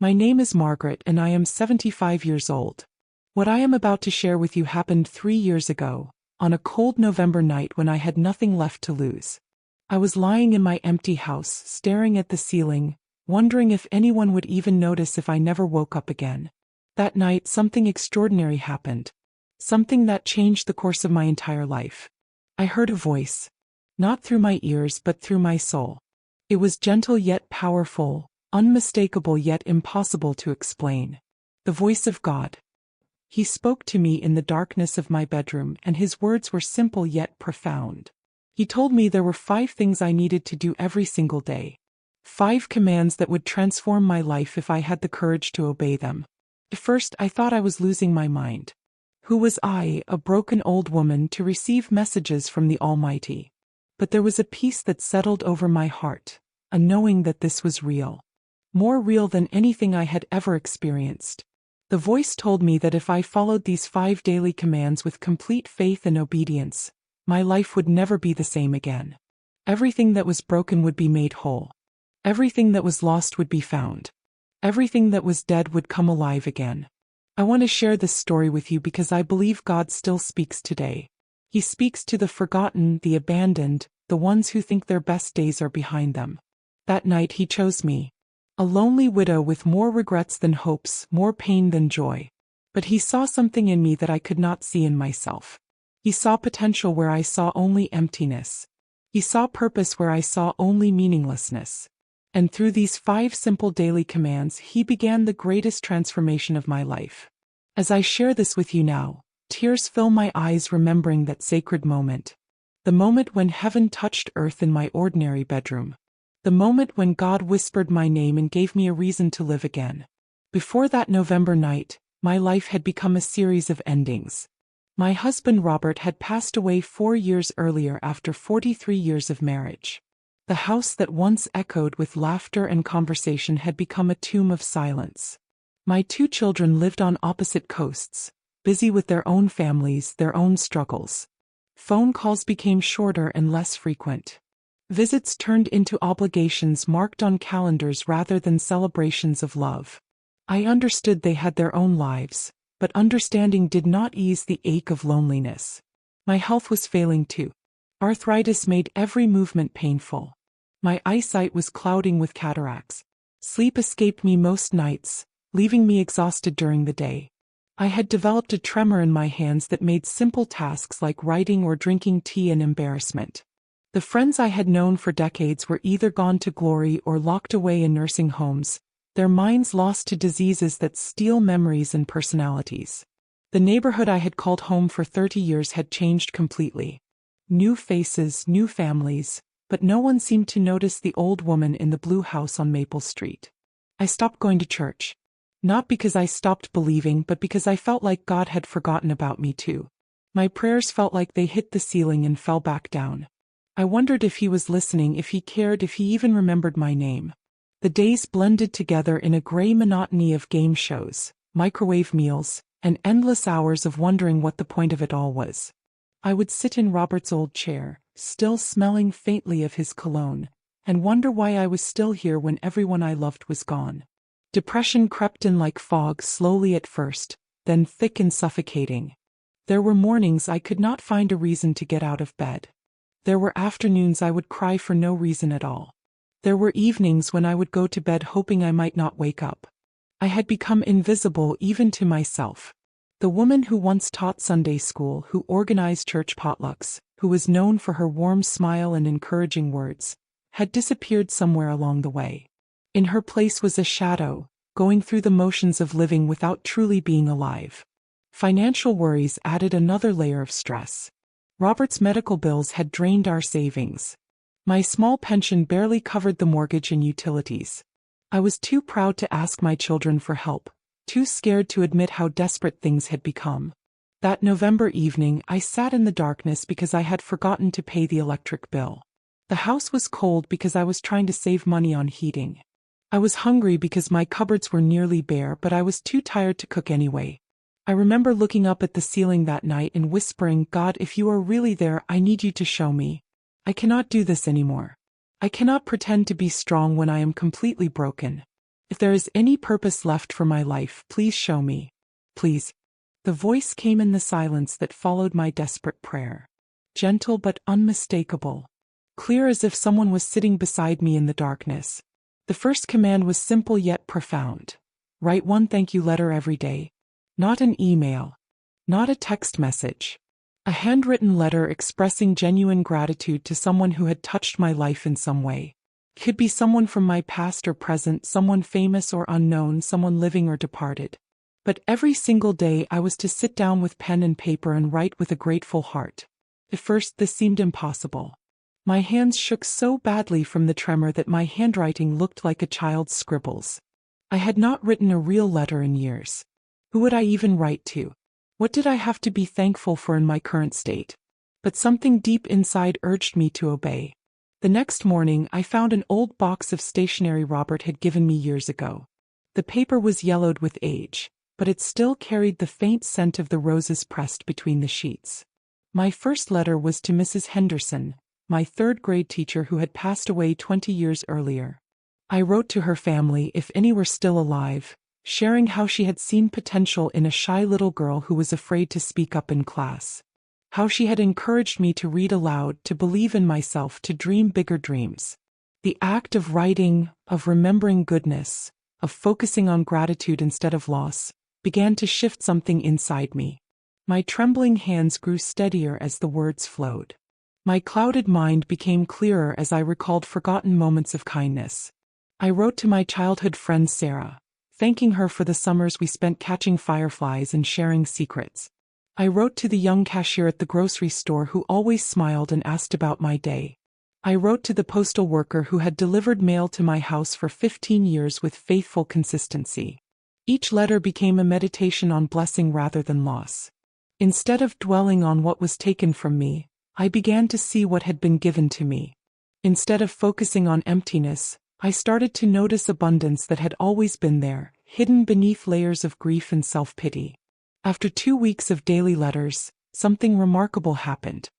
My name is Margaret and I am 75 years old. What I am about to share with you happened 3 years ago, on a cold November night when I had nothing left to lose. I was lying in my empty house, staring at the ceiling, wondering if anyone would even notice if I never woke up again. That night, something extraordinary happened. Something that changed the course of my entire life. I heard a voice. Not through my ears but through my soul. It was gentle yet powerful, unmistakable yet impossible to explain. The voice of God. He spoke to me in the darkness of my bedroom, and his words were simple yet profound. He told me there were 5 things I needed to do every single day. 5 commands that would transform my life if I had the courage to obey them. At first, I thought I was losing my mind. Who was I, a broken old woman, to receive messages from the Almighty? But there was a peace that settled over my heart, a knowing that this was real. More real than anything I had ever experienced. The voice told me that if I followed these 5 daily commands with complete faith and obedience, my life would never be the same again. Everything that was broken would be made whole. Everything that was lost would be found. Everything that was dead would come alive again. I want to share this story with you because I believe God still speaks today. He speaks to the forgotten, the abandoned, the ones who think their best days are behind them. That night he chose me. A lonely widow with more regrets than hopes, more pain than joy. But he saw something in me that I could not see in myself. He saw potential where I saw only emptiness. He saw purpose where I saw only meaninglessness. And through these 5 simple daily commands, he began the greatest transformation of my life. As I share this with you now, tears fill my eyes remembering that sacred moment. The moment when heaven touched earth in my ordinary bedroom. The moment when God whispered my name and gave me a reason to live again. Before that November night, my life had become a series of endings. My husband Robert had passed away 4 years earlier after 43 years of marriage. The house that once echoed with laughter and conversation had become a tomb of silence. My 2 children lived on opposite coasts, busy with their own families, their own struggles. Phone calls became shorter and less frequent. Visits turned into obligations marked on calendars rather than celebrations of love. I understood they had their own lives, but understanding did not ease the ache of loneliness. My health was failing too. Arthritis made every movement painful. My eyesight was clouding with cataracts. Sleep escaped me most nights, leaving me exhausted during the day. I had developed a tremor in my hands that made simple tasks like writing or drinking tea an embarrassment. The friends I had known for decades were either gone to glory or locked away in nursing homes, their minds lost to diseases that steal memories and personalities. The neighborhood I had called home for 30 years had changed completely. New faces, new families, but no one seemed to notice the old woman in the blue house on Maple Street. I stopped going to church. Not because I stopped believing, but because I felt like God had forgotten about me too. My prayers felt like they hit the ceiling and fell back down. I wondered if he was listening, if he cared, if he even remembered my name. The days blended together in a gray monotony of game shows, microwave meals, and endless hours of wondering what the point of it all was. I would sit in Robert's old chair, still smelling faintly of his cologne, and wonder why I was still here when everyone I loved was gone. Depression crept in like fog, slowly at first, then thick and suffocating. There were mornings I could not find a reason to get out of bed. There were afternoons I would cry for no reason at all. There were evenings when I would go to bed hoping I might not wake up. I had become invisible even to myself. The woman who once taught Sunday school, who organized church potlucks, who was known for her warm smile and encouraging words, had disappeared somewhere along the way. In her place was a shadow, going through the motions of living without truly being alive. Financial worries added another layer of stress. Robert's medical bills had drained our savings. My small pension barely covered the mortgage and utilities. I was too proud to ask my children for help, too scared to admit how desperate things had become. That November evening, I sat in the darkness because I had forgotten to pay the electric bill. The house was cold because I was trying to save money on heating. I was hungry because my cupboards were nearly bare, but I was too tired to cook anyway. I remember looking up at the ceiling that night and whispering, "God, if you are really there, I need you to show me. I cannot do this anymore. I cannot pretend to be strong when I am completely broken." If there is any purpose left for my life, please show me. Please. The voice came in the silence that followed my desperate prayer. Gentle but unmistakable. Clear as if someone was sitting beside me in the darkness. The first command was simple yet profound. Write one thank you letter every day. Not an email. Not a text message. A handwritten letter expressing genuine gratitude to someone who had touched my life in some way. Could be someone from my past or present, someone famous or unknown, someone living or departed. But every single day I was to sit down with pen and paper and write with a grateful heart. At first this seemed impossible. My hands shook so badly from the tremor that my handwriting looked like a child's scribbles. I had not written a real letter in years. Who would I even write to? What did I have to be thankful for in my current state? But something deep inside urged me to obey. The next morning I found an old box of stationery Robert had given me years ago. The paper was yellowed with age, but it still carried the faint scent of the roses pressed between the sheets. My first letter was to Mrs. Henderson, my third-grade teacher who had passed away 20 years earlier. I wrote to her family, if any were still alive, sharing how she had seen potential in a shy little girl who was afraid to speak up in class. How she had encouraged me to read aloud, to believe in myself, to dream bigger dreams. The act of writing, of remembering goodness, of focusing on gratitude instead of loss, began to shift something inside me. My trembling hands grew steadier as the words flowed. My clouded mind became clearer as I recalled forgotten moments of kindness. I wrote to my childhood friend Sarah, thanking her for the summers we spent catching fireflies and sharing secrets. I wrote to the young cashier at the grocery store who always smiled and asked about my day. I wrote to the postal worker who had delivered mail to my house for 15 years with faithful consistency. Each letter became a meditation on blessing rather than loss. Instead of dwelling on what was taken from me, I began to see what had been given to me. Instead of focusing on emptiness, I started to notice abundance that had always been there, hidden beneath layers of grief and self-pity. After 2 weeks of daily letters, something remarkable happened.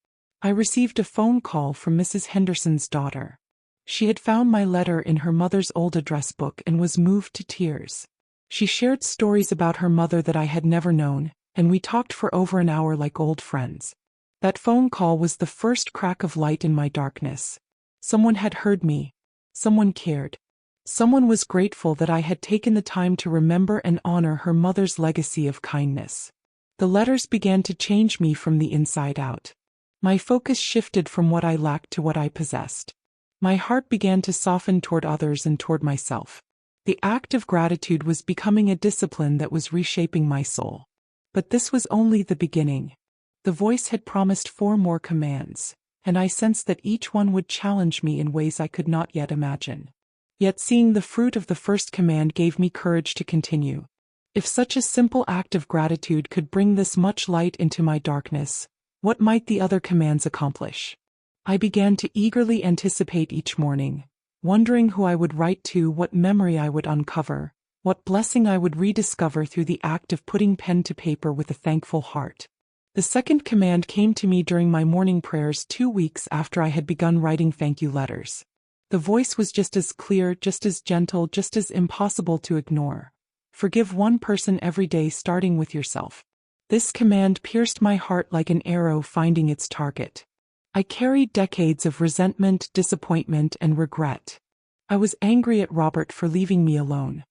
I received a phone call from Mrs. Henderson's daughter. She had found my letter in her mother's old address book and was moved to tears. She shared stories about her mother that I had never known, and we talked for over an hour like old friends. That phone call was the first crack of light in my darkness. Someone had heard me. Someone cared. Someone was grateful that I had taken the time to remember and honor her mother's legacy of kindness. The letters began to change me from the inside out. My focus shifted from what I lacked to what I possessed. My heart began to soften toward others and toward myself. The act of gratitude was becoming a discipline that was reshaping my soul. But this was only the beginning. The voice had promised 4 more commands, and I sensed that each one would challenge me in ways I could not yet imagine. Yet seeing the fruit of the first command gave me courage to continue. If such a simple act of gratitude could bring this much light into my darkness, what might the other commands accomplish? I began to eagerly anticipate each morning, wondering who I would write to, what memory I would uncover, what blessing I would rediscover through the act of putting pen to paper with a thankful heart. The second command came to me during my morning prayers 2 weeks after I had begun writing thank you letters. The voice was just as clear, just as gentle, just as impossible to ignore. Forgive one person every day, starting with yourself. This command pierced my heart like an arrow finding its target. I carried decades of resentment, disappointment, and regret. I was angry at Robert for leaving me alone.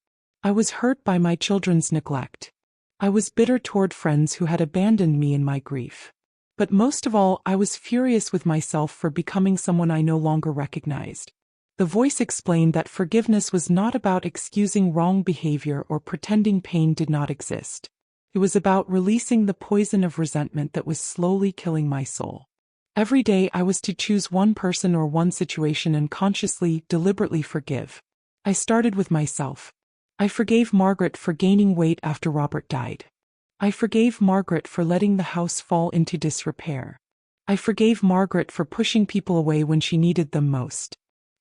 I was hurt by my children's neglect. I was bitter toward friends who had abandoned me in my grief. But most of all, I was furious with myself for becoming someone I no longer recognized. The voice explained that forgiveness was not about excusing wrong behavior or pretending pain did not exist. It was about releasing the poison of resentment that was slowly killing my soul. Every day I was to choose one person or one situation and consciously, deliberately forgive. I started with myself. I forgave Margaret for gaining weight after Robert died. I forgave Margaret for letting the house fall into disrepair. I forgave Margaret for pushing people away when she needed them most.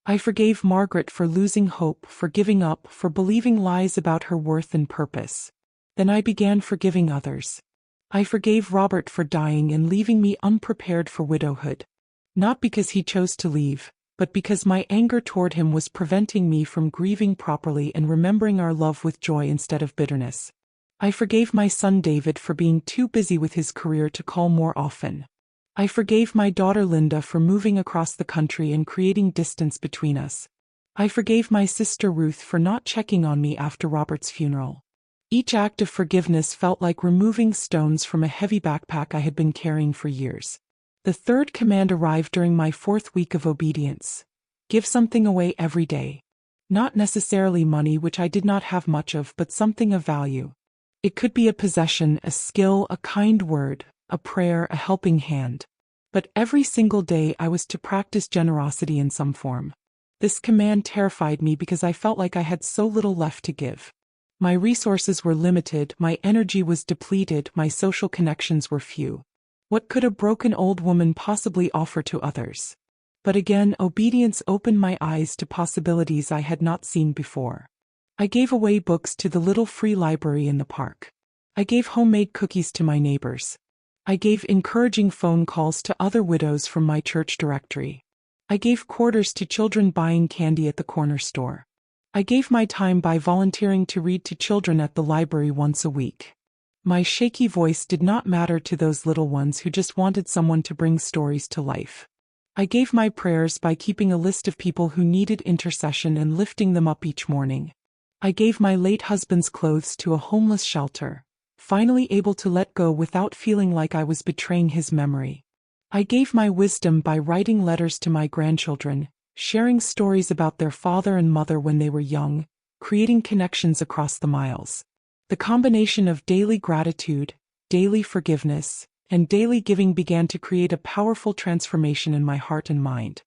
I forgave Margaret for losing hope, for giving up, for believing lies about her worth and purpose. Then I began forgiving others. I forgave Robert for dying and leaving me unprepared for widowhood. Not because he chose to leave, but because my anger toward him was preventing me from grieving properly and remembering our love with joy instead of bitterness. I forgave my son David for being too busy with his career to call more often. I forgave my daughter Linda for moving across the country and creating distance between us. I forgave my sister Ruth for not checking on me after Robert's funeral. Each act of forgiveness felt like removing stones from a heavy backpack I had been carrying for years. The third command arrived during my 4th week of obedience. Give something away every day. Not necessarily money, which I did not have much of, but something of value. It could be a possession, a skill, a kind word, a prayer, a helping hand. But every single day I was to practice generosity in some form. This command terrified me because I felt like I had so little left to give. My resources were limited, my energy was depleted, my social connections were few. What could a broken old woman possibly offer to others? But again, obedience opened my eyes to possibilities I had not seen before. I gave away books to the little free library in the park. I gave homemade cookies to my neighbors. I gave encouraging phone calls to other widows from my church directory. I gave quarters to children buying candy at the corner store. I gave my time by volunteering to read to children at the library once a week. My shaky voice did not matter to those little ones who just wanted someone to bring stories to life. I gave my prayers by keeping a list of people who needed intercession and lifting them up each morning. I gave my late husband's clothes to a homeless shelter, finally able to let go without feeling like I was betraying his memory. I gave my wisdom by writing letters to my grandchildren, sharing stories about their father and mother when they were young, creating connections across the miles. The combination of daily gratitude, daily forgiveness, and daily giving began to create a powerful transformation in my heart and mind.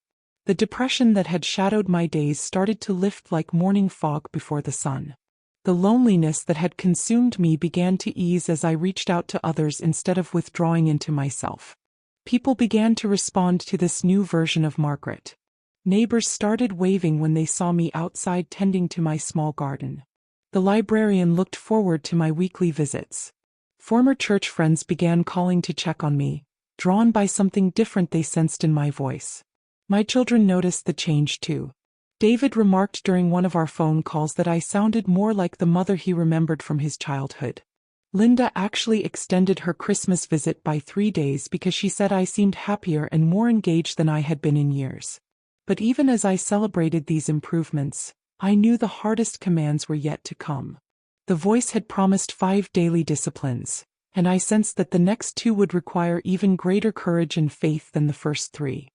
The depression that had shadowed my days started to lift like morning fog before the sun. The loneliness that had consumed me began to ease as I reached out to others instead of withdrawing into myself. People began to respond to this new version of Margaret. Neighbors started waving when they saw me outside tending to my small garden. The librarian looked forward to my weekly visits. Former church friends began calling to check on me, drawn by something different they sensed in my voice. My children noticed the change too. David remarked during one of our phone calls that I sounded more like the mother he remembered from his childhood. Linda actually extended her Christmas visit by 3 days because she said I seemed happier and more engaged than I had been in years. But even as I celebrated these improvements, I knew the hardest commands were yet to come. The voice had promised 5 daily disciplines, and I sensed that the next 2 would require even greater courage and faith than the first 3.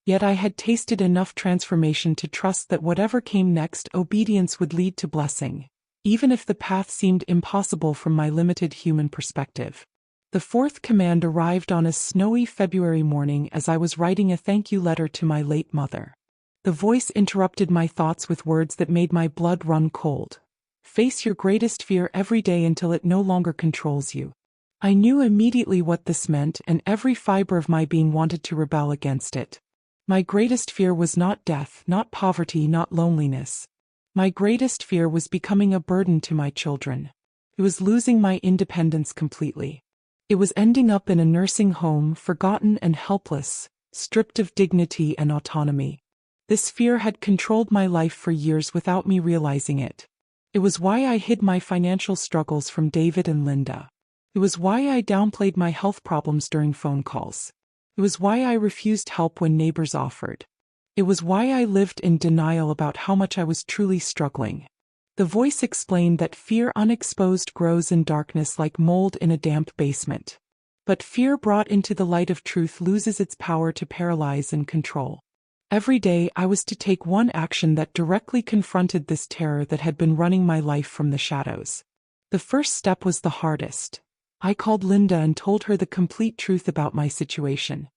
Yet I had tasted enough transformation to trust that whatever came next, obedience would lead to blessing, even if the path seemed impossible from my limited human perspective. The 4th command arrived on a snowy February morning as I was writing a thank you letter to my late mother. The voice interrupted my thoughts with words that made my blood run cold. Face your greatest fear every day until it no longer controls you. I knew immediately what this meant, and every fiber of my being wanted to rebel against it. My greatest fear was not death, not poverty, not loneliness. My greatest fear was becoming a burden to my children. It was losing my independence completely. It was ending up in a nursing home, forgotten and helpless, stripped of dignity and autonomy. This fear had controlled my life for years without me realizing it. It was why I hid my financial struggles from David and Linda. It was why I downplayed my health problems during phone calls. It was why I refused help when neighbors offered. It was why I lived in denial about how much I was truly struggling. The voice explained that fear unexposed grows in darkness like mold in a damp basement. But fear brought into the light of truth loses its power to paralyze and control. Every day I was to take one action that directly confronted this terror that had been running my life from the shadows. The first step was the hardest. I called Linda and told her the complete truth about my situation.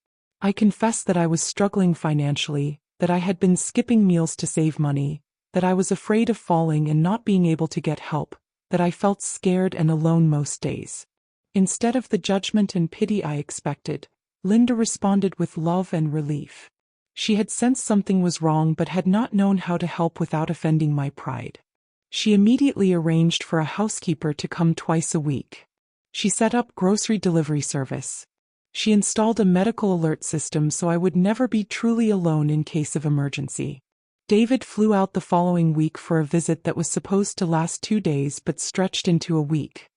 I confessed that I was struggling financially, that I had been skipping meals to save money, that I was afraid of falling and not being able to get help, that I felt scared and alone most days. Instead of the judgment and pity I expected, Linda responded with love and relief. She had sensed something was wrong but had not known how to help without offending my pride. She immediately arranged for a housekeeper to come twice a week. She set up grocery delivery service. She installed a medical alert system so I would never be truly alone in case of emergency. David flew out the following week for a visit that was supposed to last 2 days but stretched into a week.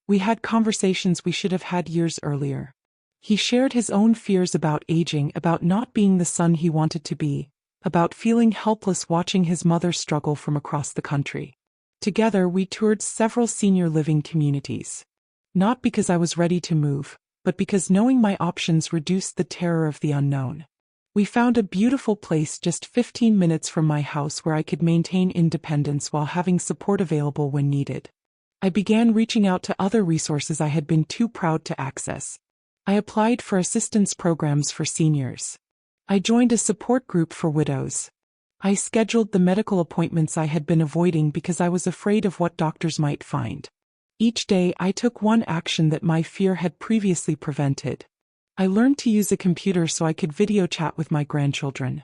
We had conversations we should have had years earlier. He shared his own fears about aging, about not being the son he wanted to be, about feeling helpless watching his mother struggle from across the country. Together, we toured several senior living communities. Not because I was ready to move, but because knowing my options reduced the terror of the unknown. We found a beautiful place just 15 minutes from my house where I could maintain independence while having support available when needed. I began reaching out to other resources I had been too proud to access. I applied for assistance programs for seniors. I joined a support group for widows. I scheduled the medical appointments I had been avoiding because I was afraid of what doctors might find. Each day I took one action that my fear had previously prevented. I learned to use a computer so I could video chat with my grandchildren.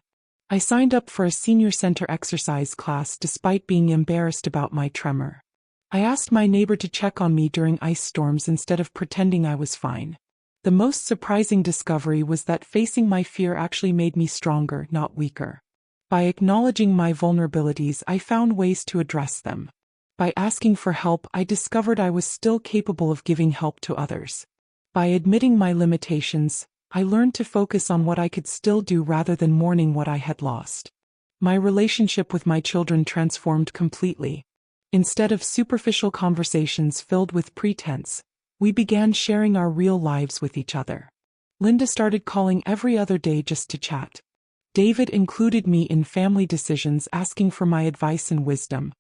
I signed up for a senior center exercise class despite being embarrassed about my tremor. I asked my neighbor to check on me during ice storms instead of pretending I was fine. The most surprising discovery was that facing my fear actually made me stronger, not weaker. By acknowledging my vulnerabilities, I found ways to address them. By asking for help, I discovered I was still capable of giving help to others. By admitting my limitations, I learned to focus on what I could still do rather than mourning what I had lost. My relationship with my children transformed completely. Instead of superficial conversations filled with pretense, we began sharing our real lives with each other. Linda started calling every other day just to chat. David included me in family decisions, asking for my advice and wisdom.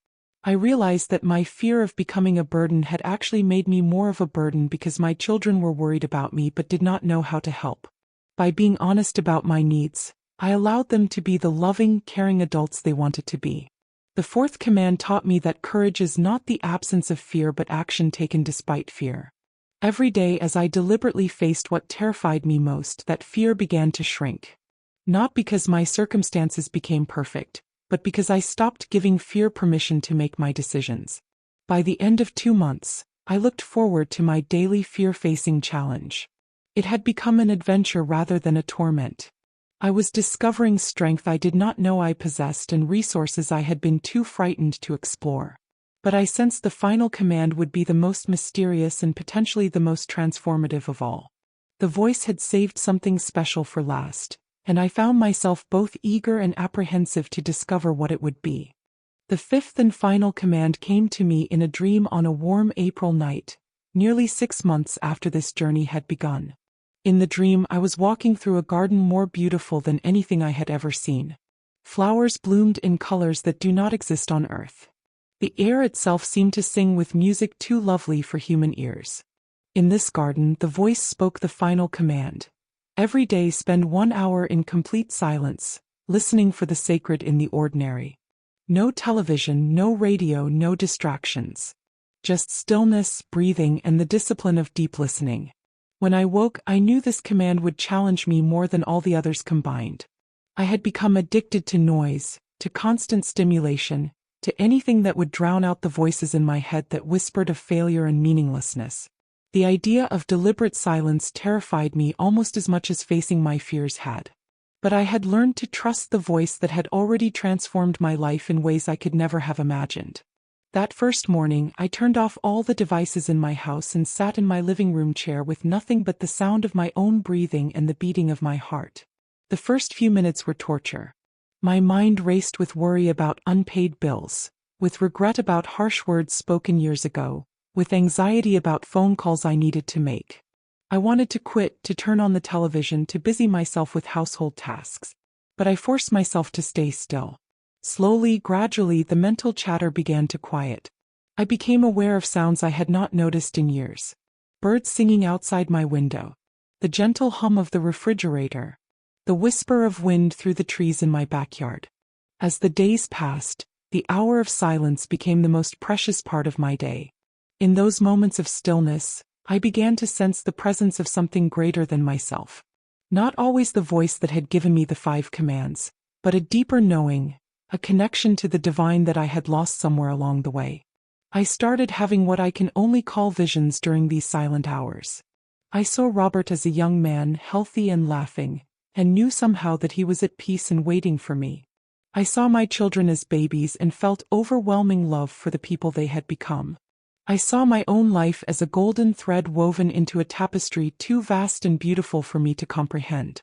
I realized that my fear of becoming a burden had actually made me more of a burden because my children were worried about me but did not know how to help. By being honest about my needs, I allowed them to be the loving, caring adults they wanted to be. The fourth command taught me that courage is not the absence of fear but action taken despite fear. Every day as I deliberately faced what terrified me most, that fear began to shrink. Not because my circumstances became perfect, but because I stopped giving fear permission to make my decisions. By the end of 2 months, I looked forward to my daily fear-facing challenge. It had become an adventure rather than a torment. I was discovering strength I did not know I possessed and resources I had been too frightened to explore. But I sensed the final command would be the most mysterious and potentially the most transformative of all. The voice had saved something special for last, and I found myself both eager and apprehensive to discover what it would be. The fifth and final command came to me in a dream on a warm April night, nearly 6 months after this journey had begun. In the dream, I was walking through a garden more beautiful than anything I had ever seen. Flowers bloomed in colors that do not exist on earth. The air itself seemed to sing with music too lovely for human ears. In this garden, the voice spoke the final command. Every day spend 1 hour in complete silence, listening for the sacred in the ordinary. No television, no radio, no distractions. Just stillness, breathing, and the discipline of deep listening. When I woke, I knew this command would challenge me more than all the others combined. I had become addicted to noise, to constant stimulation, to anything that would drown out the voices in my head that whispered of failure and meaninglessness. The idea of deliberate silence terrified me almost as much as facing my fears had. But I had learned to trust the voice that had already transformed my life in ways I could never have imagined. That first morning, I turned off all the devices in my house and sat in my living room chair with nothing but the sound of my own breathing and the beating of my heart. The first few minutes were torture. My mind raced with worry about unpaid bills, with regret about harsh words spoken years ago, with anxiety about phone calls I needed to make. I wanted to quit, to turn on the television, to busy myself with household tasks. But I forced myself to stay still. Slowly, gradually, the mental chatter began to quiet. I became aware of sounds I had not noticed in years. Birds singing outside my window. The gentle hum of the refrigerator. The whisper of wind through the trees in my backyard. As the days passed, the hour of silence became the most precious part of my day. In those moments of stillness, I began to sense the presence of something greater than myself. Not always the voice that had given me the 5 commands, but a deeper knowing, a connection to the divine that I had lost somewhere along the way. I started having what I can only call visions during these silent hours. I saw Robert as a young man, healthy and laughing, and knew somehow that he was at peace and waiting for me. I saw my children as babies and felt overwhelming love for the people they had become. I saw my own life as a golden thread woven into a tapestry too vast and beautiful for me to comprehend.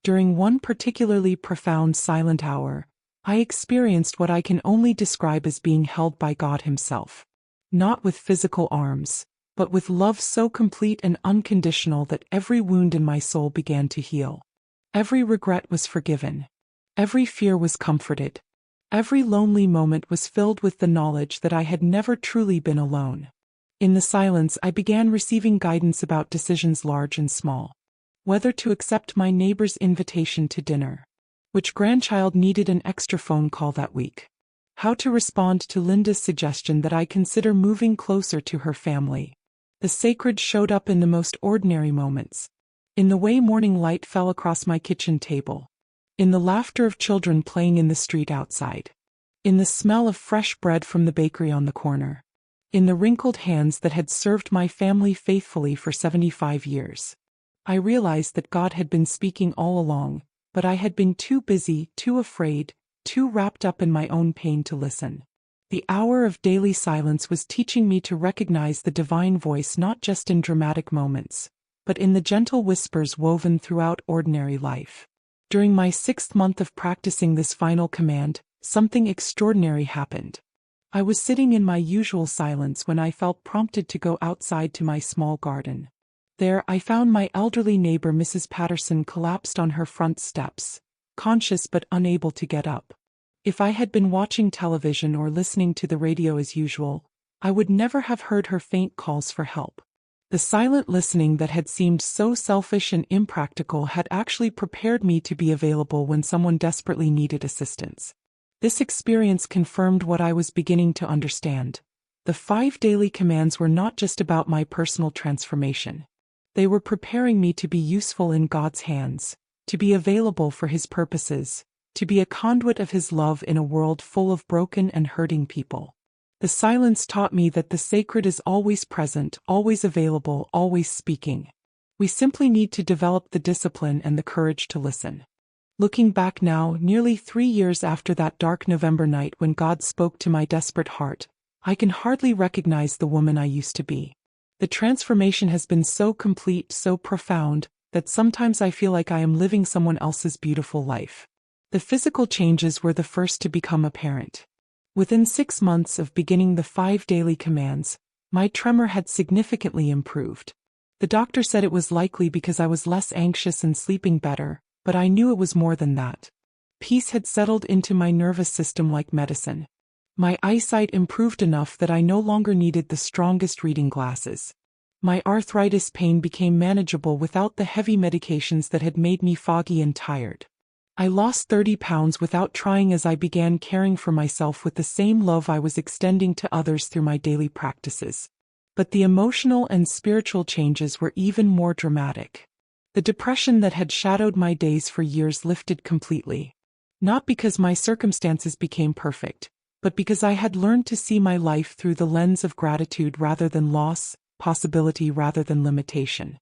During one particularly profound silent hour, I experienced what I can only describe as being held by God Himself. Not with physical arms, but with love so complete and unconditional that every wound in my soul began to heal. Every regret was forgiven. Every fear was comforted. Every lonely moment was filled with the knowledge that I had never truly been alone. In the silence, I began receiving guidance about decisions large and small. Whether to accept my neighbor's invitation to dinner, which grandchild needed an extra phone call that week, how to respond to Linda's suggestion that I consider moving closer to her family. The sacred showed up in the most ordinary moments. In the way morning light fell across my kitchen table. In the laughter of children playing in the street outside. In the smell of fresh bread from the bakery on the corner. In the wrinkled hands that had served my family faithfully for 75 years. I realized that God had been speaking all along, but I had been too busy, too afraid, too wrapped up in my own pain to listen. The hour of daily silence was teaching me to recognize the divine voice not just in dramatic moments, but in the gentle whispers woven throughout ordinary life. During my 6th month of practicing this final command, something extraordinary happened. I was sitting in my usual silence when I felt prompted to go outside to my small garden. There, I found my elderly neighbor Mrs. Patterson collapsed on her front steps, conscious but unable to get up. If I had been watching television or listening to the radio as usual, I would never have heard her faint calls for help. The silent listening that had seemed so selfish and impractical had actually prepared me to be available when someone desperately needed assistance. This experience confirmed what I was beginning to understand. The 5 daily commands were not just about my personal transformation. They were preparing me to be useful in God's hands, to be available for His purposes, to be a conduit of His love in a world full of broken and hurting people. The silence taught me that the sacred is always present, always available, always speaking. We simply need to develop the discipline and the courage to listen. Looking back now, nearly 3 years after that dark November night when God spoke to my desperate heart, I can hardly recognize the woman I used to be. The transformation has been so complete, so profound, that sometimes I feel like I am living someone else's beautiful life. The physical changes were the first to become apparent. Within 6 months of beginning the 5 daily commands, my tremor had significantly improved. The doctor said it was likely because I was less anxious and sleeping better, but I knew it was more than that. Peace had settled into my nervous system like medicine. My eyesight improved enough that I no longer needed the strongest reading glasses. My arthritis pain became manageable without the heavy medications that had made me foggy and tired. I lost 30 pounds without trying as I began caring for myself with the same love I was extending to others through my daily practices. But the emotional and spiritual changes were even more dramatic. The depression that had shadowed my days for years lifted completely. Not because my circumstances became perfect, but because I had learned to see my life through the lens of gratitude rather than loss, possibility rather than limitation.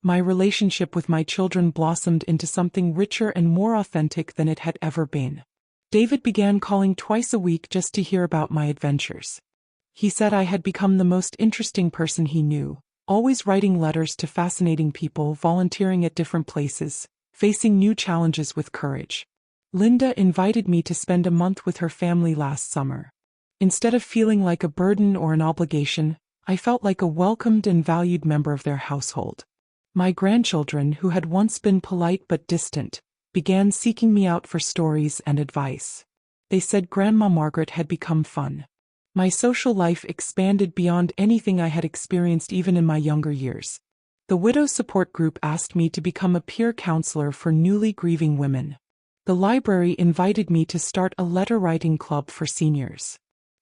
My relationship with my children blossomed into something richer and more authentic than it had ever been. David began calling twice a week just to hear about my adventures. He said I had become the most interesting person he knew, always writing letters to fascinating people, volunteering at different places, facing new challenges with courage. Linda invited me to spend a month with her family last summer. Instead of feeling like a burden or an obligation, I felt like a welcomed and valued member of their household. My grandchildren, who had once been polite but distant, began seeking me out for stories and advice. They said Grandma Margaret had become fun. My social life expanded beyond anything I had experienced even in my younger years. The Widow Support Group asked me to become a peer counselor for newly grieving women. The library invited me to start a letter-writing club for seniors.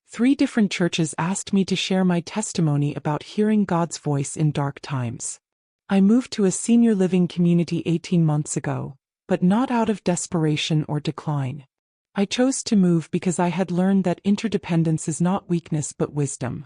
3 different churches asked me to share my testimony about hearing God's voice in dark times. I moved to a senior living community 18 months ago, but not out of desperation or decline. I chose to move because I had learned that interdependence is not weakness but wisdom.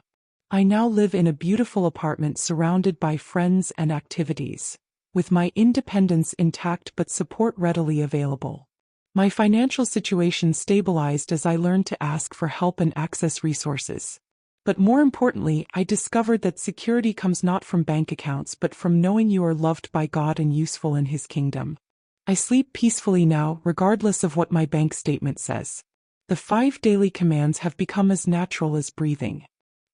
I now live in a beautiful apartment surrounded by friends and activities, with my independence intact but support readily available. My financial situation stabilized as I learned to ask for help and access resources. But more importantly, I discovered that security comes not from bank accounts but from knowing you are loved by God and useful in His kingdom. I sleep peacefully now, regardless of what my bank statement says. The 5 daily commands have become as natural as breathing.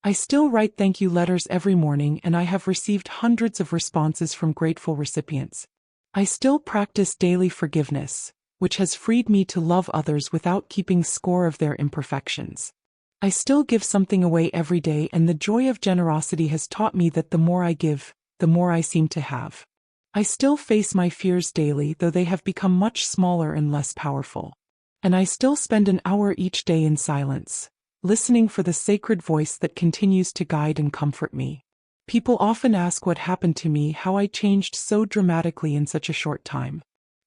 I still write thank you letters every morning, and I have received hundreds of responses from grateful recipients. I still practice daily forgiveness, which has freed me to love others without keeping score of their imperfections. I still give something away every day, and the joy of generosity has taught me that the more I give, the more I seem to have. I still face my fears daily, though they have become much smaller and less powerful. And I still spend an hour each day in silence, listening for the sacred voice that continues to guide and comfort me. People often ask what happened to me, how I changed so dramatically in such a short time.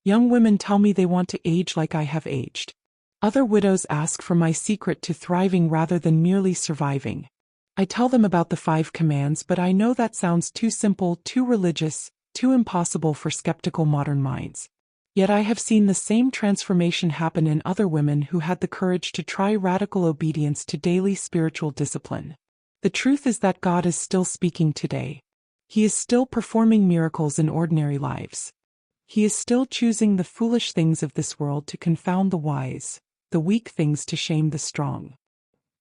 Young women tell me they want to age like I have aged. Other widows ask for my secret to thriving rather than merely surviving. I tell them about the 5 commands, but I know that sounds too simple, too religious, too impossible for skeptical modern minds. Yet I have seen the same transformation happen in other women who had the courage to try radical obedience to daily spiritual discipline. The truth is that God is still speaking today. He is still performing miracles in ordinary lives. He is still choosing the foolish things of this world to confound the wise, the weak things to shame the strong.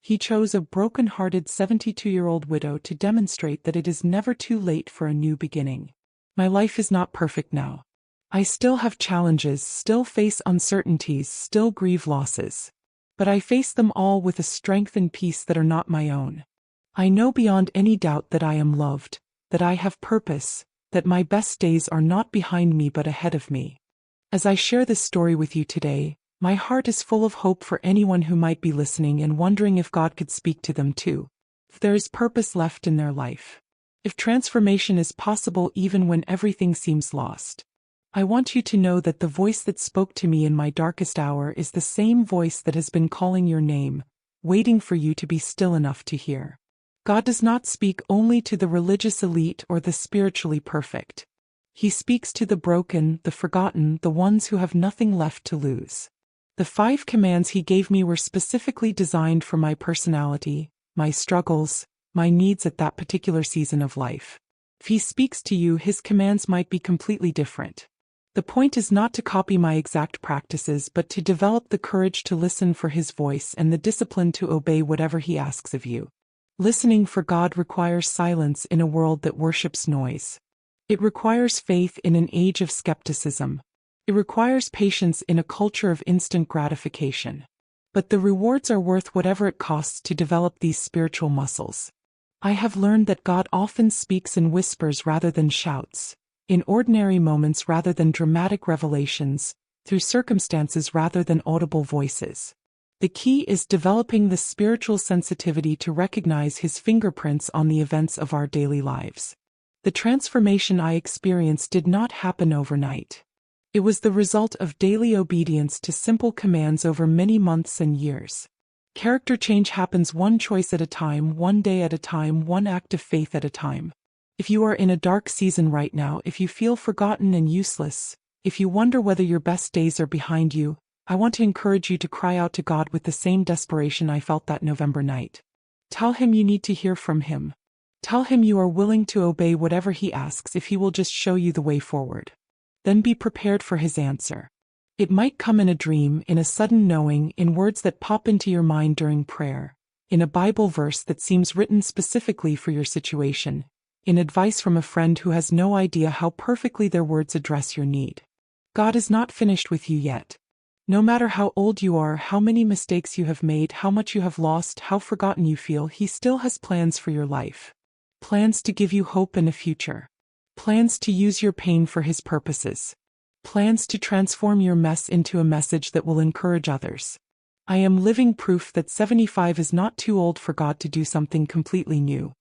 He chose a broken-hearted 72-year-old widow to demonstrate that it is never too late for a new beginning. My life is not perfect now. I still have challenges, still face uncertainties, still grieve losses. But I face them all with a strength and peace that are not my own. I know beyond any doubt that I am loved, that I have purpose, that my best days are not behind me but ahead of me. As I share this story with you today, my heart is full of hope for anyone who might be listening and wondering if God could speak to them too. If there is purpose left in their life. If transformation is possible even when everything seems lost. I want you to know that the voice that spoke to me in my darkest hour is the same voice that has been calling your name, waiting for you to be still enough to hear. God does not speak only to the religious elite or the spiritually perfect. He speaks to the broken, the forgotten, the ones who have nothing left to lose. The 5 commands He gave me were specifically designed for my personality, my struggles, my needs at that particular season of life. If He speaks to you, His commands might be completely different. The point is not to copy my exact practices but to develop the courage to listen for His voice and the discipline to obey whatever He asks of you. Listening for God requires silence in a world that worships noise. It requires faith in an age of skepticism. It requires patience in a culture of instant gratification. But the rewards are worth whatever it costs to develop these spiritual muscles. I have learned that God often speaks in whispers rather than shouts, in ordinary moments rather than dramatic revelations, through circumstances rather than audible voices. The key is developing the spiritual sensitivity to recognize His fingerprints on the events of our daily lives. The transformation I experienced did not happen overnight. It was the result of daily obedience to simple commands over many months and years. Character change happens one choice at a time, one day at a time, one act of faith at a time. If you are in a dark season right now, if you feel forgotten and useless, if you wonder whether your best days are behind you, I want to encourage you to cry out to God with the same desperation I felt that November night. Tell Him you need to hear from Him. Tell Him you are willing to obey whatever He asks if He will just show you the way forward. Then be prepared for His answer. It might come in a dream, in a sudden knowing, in words that pop into your mind during prayer, in a Bible verse that seems written specifically for your situation, in advice from a friend who has no idea how perfectly their words address your need. God is not finished with you yet. No matter how old you are, how many mistakes you have made, how much you have lost, how forgotten you feel, He still has plans for your life. Plans to give you hope and a future. Plans to use your pain for His purposes. Plans to transform your mess into a message that will encourage others. I am living proof that 75 is not too old for God to do something completely new.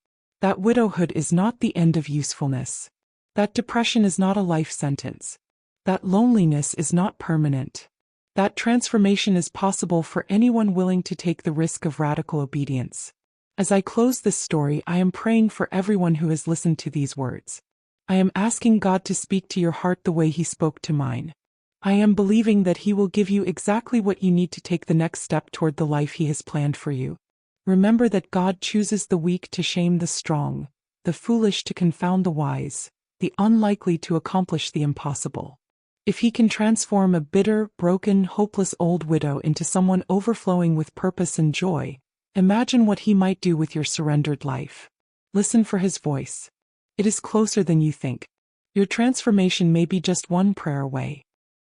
That widowhood is not the end of usefulness. That depression is not a life sentence. That loneliness is not permanent. That transformation is possible for anyone willing to take the risk of radical obedience. As I close this story, I am praying for everyone who has listened to these words. I am asking God to speak to your heart the way He spoke to mine. I am believing that He will give you exactly what you need to take the next step toward the life He has planned for you. Remember that God chooses the weak to shame the strong, the foolish to confound the wise, the unlikely to accomplish the impossible. If He can transform a bitter, broken, hopeless old widow into someone overflowing with purpose and joy, imagine what He might do with your surrendered life. Listen for His voice. It is closer than you think. Your transformation may be just one prayer away.